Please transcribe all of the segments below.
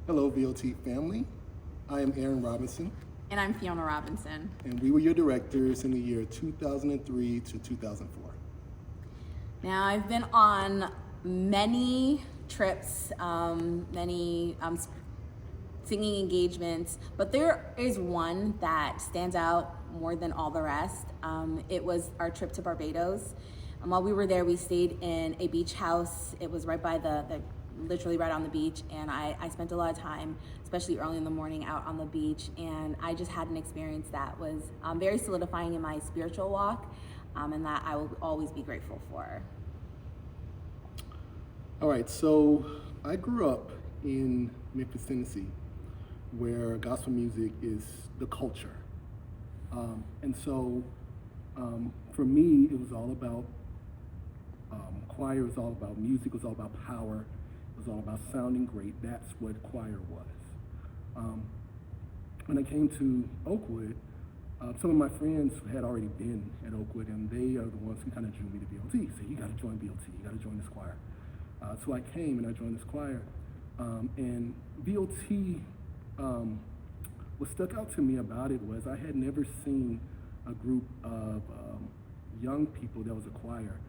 Hello, VOT family. I am Erin Robinson, And I'm Fionna Robinson. and we were your directors in the year 2003 to 2004. Now, I've been on many trips, many singing engagements, but there is one that stands out more than all the rest. It was our trip to Barbados. While we were there, we stayed in a beach house. It was right by literally right on the beach, and I spent a lot of time, especially early in the morning, out on the beach, and I just had an experience that was very solidifying in my spiritual walk, and that I will always be grateful for. All right, so I grew up in Memphis, Tennessee, where gospel music is the culture. And so for me, it was all about choir, it was all about music, it was all about power, it was all about sounding great. That's what choir was. When I came to Oakwood, some of my friends had already been at Oakwood, and they are the ones who kind of drew me to BOT. Say, you got to join BOT, you got to join this choir. So I came and I joined this choir, and BOT, what stuck out to me about it was I had never seen a group of young people that was a choir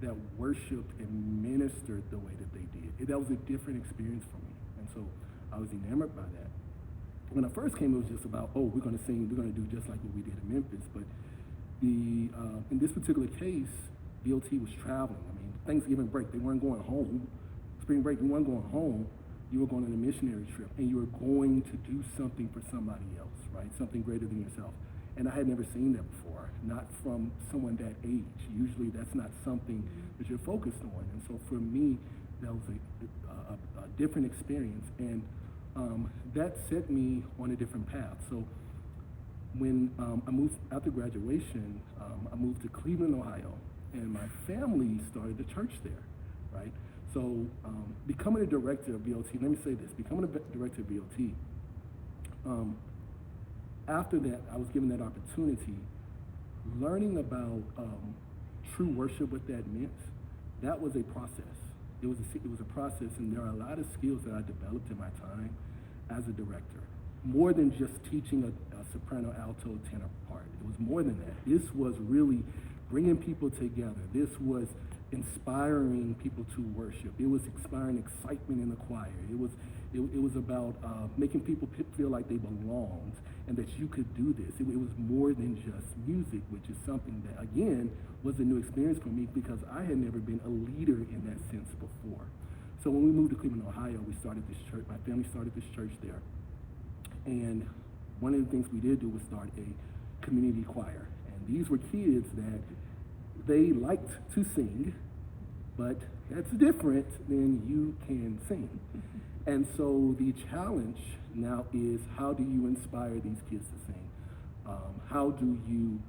that worshiped and ministered the way that they did. That was a different experience for me, and so I was enamored by that. When I first came, it was just about, oh, we're going to sing, we're going to do just like what we did in Memphis. But in this particular case, BOT was traveling. I mean, Thanksgiving break, they weren't going home. Spring break, you weren't going home. You were going on a missionary trip, and you were going to do something for somebody else, right? Something greater than yourself. And I had never seen that before, not from someone that age. Usually that's not something that you're focused on. And so for me, that was a different experience. And that set me on a different path. So when I moved after graduation, I moved to Cleveland, Ohio, and my family started a church there, right? So becoming a director of BOT, let me say this, becoming a director of BOT, after that, I was given that opportunity, learning about true worship, what that meant, that was a process. It was a process, and there are a lot of skills that I developed in my time as a director. More than just teaching a soprano, alto, tenor part. It was more than that. This was really bringing people together. This was inspiring people to worship. It was inspiring excitement in the choir. It was about making people feel like they belonged and that you could do this. It was more than just music, which is something that, again, was a new experience for me because I had never been a leader in that sense before. So when we moved to Cleveland, Ohio, we started this church. My family started this church there. And one of the things we did do was start a community choir. And these were kids that they liked to sing, but that's different than you can sing. And so the challenge now is, how do you inspire these kids to sing? How do you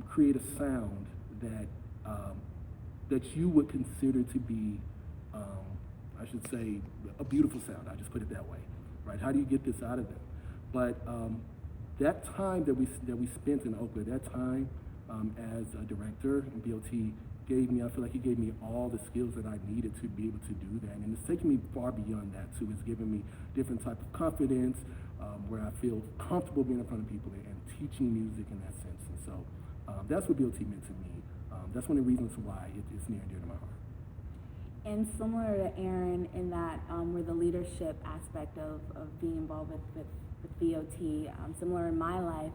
create a sound that you would consider to be, I should say, a beautiful sound? I just put it that way, right? How do you get this out of them? But that time that we spent in Oakwood, that time as a director in BOT gave me, I feel like he gave me all the skills that I needed to be able to do that. And it's taken me far beyond that too. It's given me different type of confidence where I feel comfortable being in front of people and teaching music in that sense. And so that's what BOT meant to me. That's one of the reasons why it's near and dear to my heart. And similar to Erin in that we're the leadership aspect of being involved with BOT, similar in my life,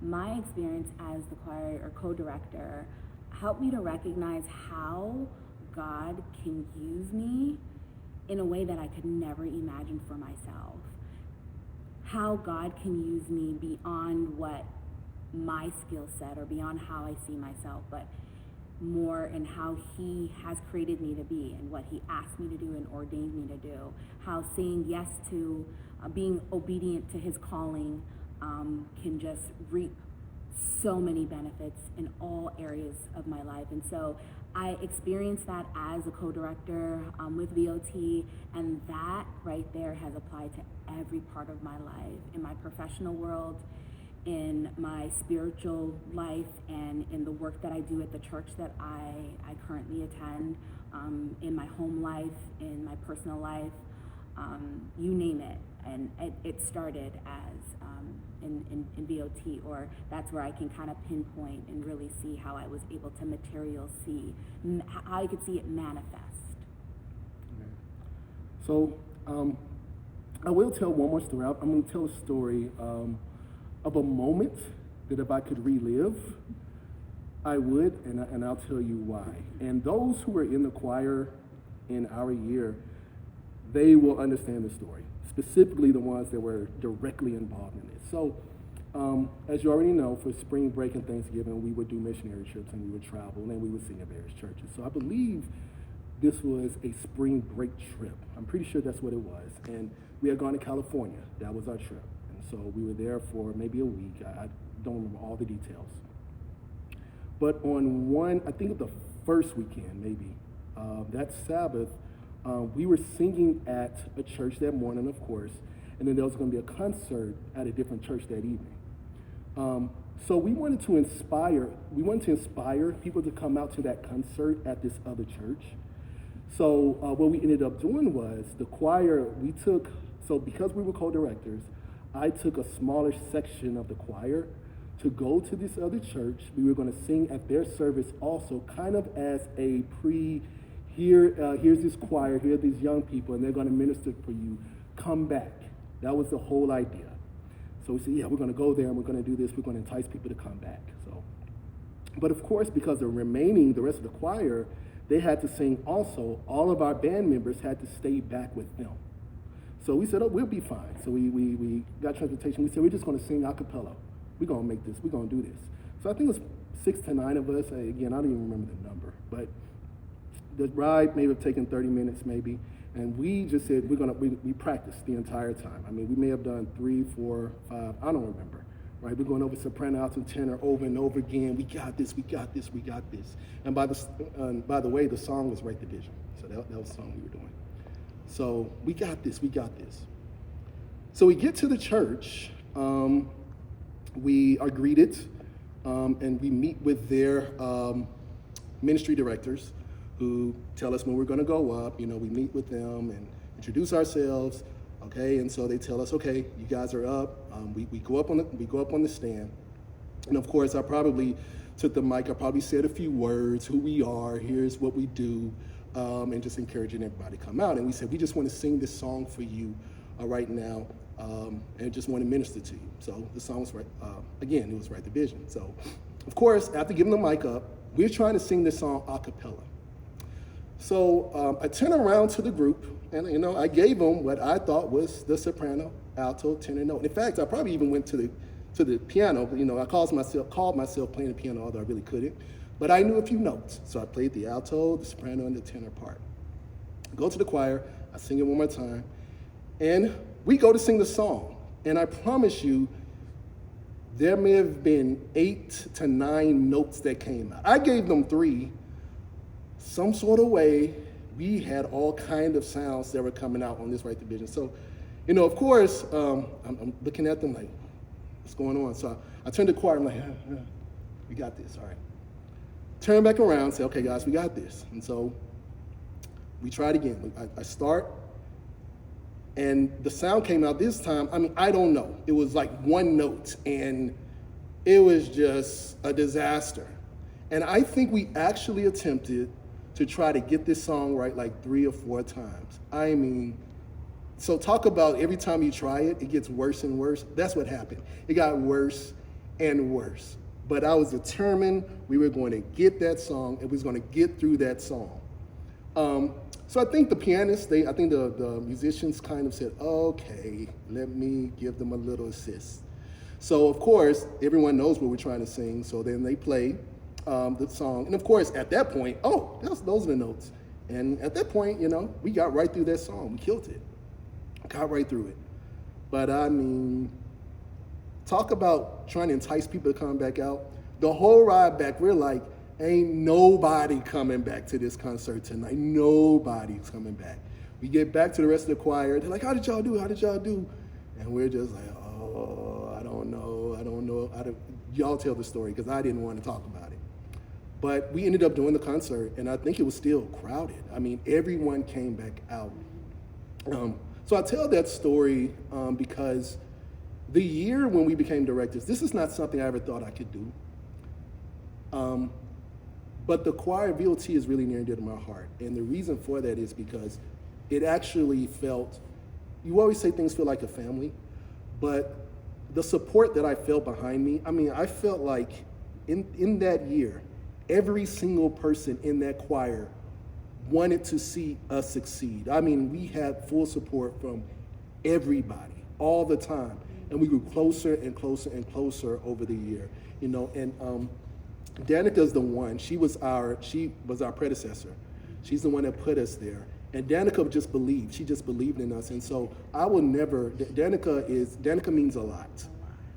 my experience as the choir or co-director helped me to recognize how God can use me in a way that I could never imagine for myself. How God can use me beyond what my skill set or beyond how I see myself, but more in how he has created me to be and what he asked me to do and ordained me to do. How saying yes to being obedient to his calling can just reap so many benefits in all areas of my life. And so I experienced that as a co-director with VOT, and that right there has applied to every part of my life, in my professional world, in my spiritual life, and in the work that I do at the church that I currently attend, in my home life, in my personal life. you name it. And it started as in VOT, or that's where I can kind of pinpoint and really see how I was able to how I could see it manifest. So I will tell one more story. I'm going to tell a story of a moment that if I could relive, I would, and I'll tell you why. And those who are in the choir in our year, they will understand the story, specifically the ones that were directly involved in it. So, as you already know, for spring break and Thanksgiving, we would do missionary trips and we would travel and we would sing at various churches. So I believe this was a spring break trip. I'm pretty sure that's what it was. And we had gone to California. That was our trip. And so we were there for maybe a week. I don't remember all the details. But on I think the first weekend, maybe, that Sabbath, we were singing at a church that morning, of course, and then there was going to be a concert at a different church that evening. So we wanted to inspire people to come out to that concert at this other church. So what we ended up doing was the choir, because we were co-directors, I took a smaller section of the choir to go to this other church. We were going to sing at their service also, kind of as a here's this choir, here are these young people, and they're going to minister for you. Come back. That was the whole idea. So we said, yeah, we're going to go there and we're going to do this. We're going to entice people to come back. But of course, because the rest of the choir, they had to sing also. All of our band members had to stay back with them. So we said, oh, we'll be fine. So we got transportation. We said, we're just going to sing a cappella. We're going to make this. We're going to do this. So I think it was 6 to 9 of us. Again, I don't even remember the number. But the ride may have taken 30 minutes maybe. And we just said, we practiced the entire time. I mean, we may have done 3, 4, 5, I don't remember. Right? We're going over soprano, alto, tenor over and over again. We got this, we got this, we got this. And by the way, the song was Right Division. So that was the song we were doing. So we got this, we got this. So we get to the church. We are greeted, and we meet with their ministry directors who tell us when we're going to go up. We meet with them and introduce ourselves. Okay, and so they tell us, okay, you guys are up. We go up on the stand, and of course, I probably took the mic. I probably said a few words, who we are, here's what we do, and just encouraging everybody to come out. And we said, we just want to sing this song for you right now, and just want to minister to you. So the song was right. Again, it was Right Division. So, of course, after giving the mic up, we're trying to sing this song a cappella. So I turned around to the group, and I gave them what I thought was the soprano, alto, tenor note. In fact, I probably even went to the piano. I called myself playing the piano, although I really couldn't. But I knew a few notes, so I played the alto, the soprano, and the tenor part. I go to the choir, I sing it one more time, and we go to sing the song. And I promise you, there may have been 8 to 9 notes that came out. I gave them 3. Some sort of way, we had all kind of sounds that were coming out on this Right Division. So, of course, I'm looking at them like, what's going on? So I turned to the choir, I'm like, we got this, all right. Turn back around, say, okay, guys, we got this. And so we tried again. I start, and the sound came out this time. I mean, I don't know. It was like 1 note, and it was just a disaster. And I think we actually attempted to try to get this song right like 3 or 4 times. I mean, so talk about every time you try it, it gets worse and worse. That's what happened. It got worse and worse. But I was determined we were going to get that song, and we was going to get through that song. So I think the pianists, I think the musicians kind of said, okay, let me give them a little assist. So of course, everyone knows what we're trying to sing, so then they play the song. And of course, at that point, those are the notes. And at that point, we got right through that song. We killed it. Got right through it. But I mean, talk about trying to entice people to come back out. The whole ride back, we're like, ain't nobody coming back to this concert tonight. Nobody's coming back. We get back to the rest of the choir. They're like, how did y'all do? How did y'all do? And we're just like, I don't know. Y'all tell the story, because I didn't want to talk about it. But we ended up doing the concert, and I think it was still crowded. I mean, everyone came back out. So I tell that story because the year when we became directors, this is not something I ever thought I could do. But the choir VOT is really near and dear to my heart. And the reason for that is because it actually felt, you always say things feel like a family, but the support that I felt behind me, I mean, I felt like in that year, every single person in that choir wanted to see us succeed. I mean, we had full support from everybody all the time. And we grew closer and closer and closer over the year, you know, and Danica's the one, she was our predecessor. She's the one that put us there. And Danica just believed, she just believed in us. And so I will never, Danica means a lot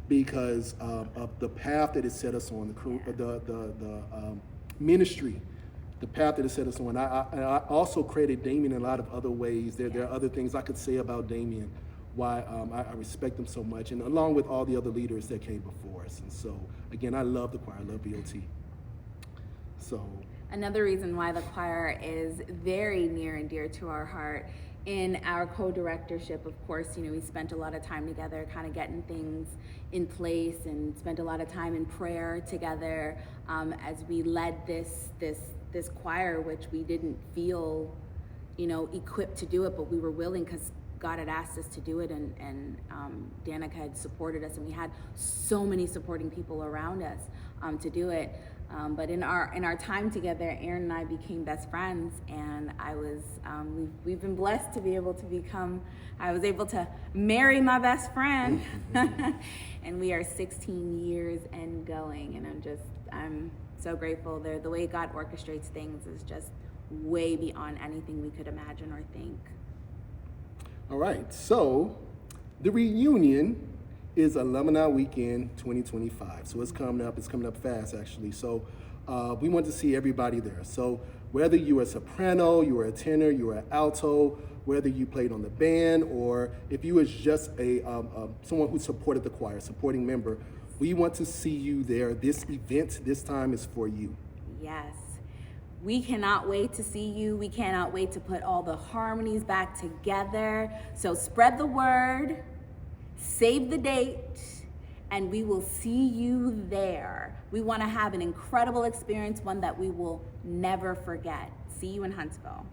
because of the path that it set us on, the ministry, the path that it set us on. I also credit Damien in a lot of other ways. There are other things I could say about Damien, why I respect him so much, and along with all the other leaders that came before us. And so, again, I love the choir, I love VOT. So. Another reason why the choir is very near and dear to our heart, in our co-directorship, of course, you know, we spent a lot of time together kind of getting things in place and spent a lot of time in prayer together as we led this choir, which we didn't feel, you know, equipped to do it, but we were willing because God had asked us to do it, and Danica had supported us, and we had so many supporting people around us to do it. But in our time together, Erin and I became best friends, and we've been blessed to be able to I was able to marry my best friend, and we are 16 years and going, and I'm so grateful. The way God orchestrates things is just way beyond anything we could imagine or think. All right, so the reunion is Alumni Weekend 2025. So it's coming up fast actually. So we want to see everybody there. So whether you were a soprano, you were a tenor, you were an alto, whether you played on the band, or if you was just someone who supported the choir, supporting member, we want to see you there. This event this time is for you. Yes. We cannot wait to see you. We cannot wait to put all the harmonies back together. So spread the word, save the date, and we will see you there. We want to have an incredible experience, one that we will never forget. See you in Huntsville.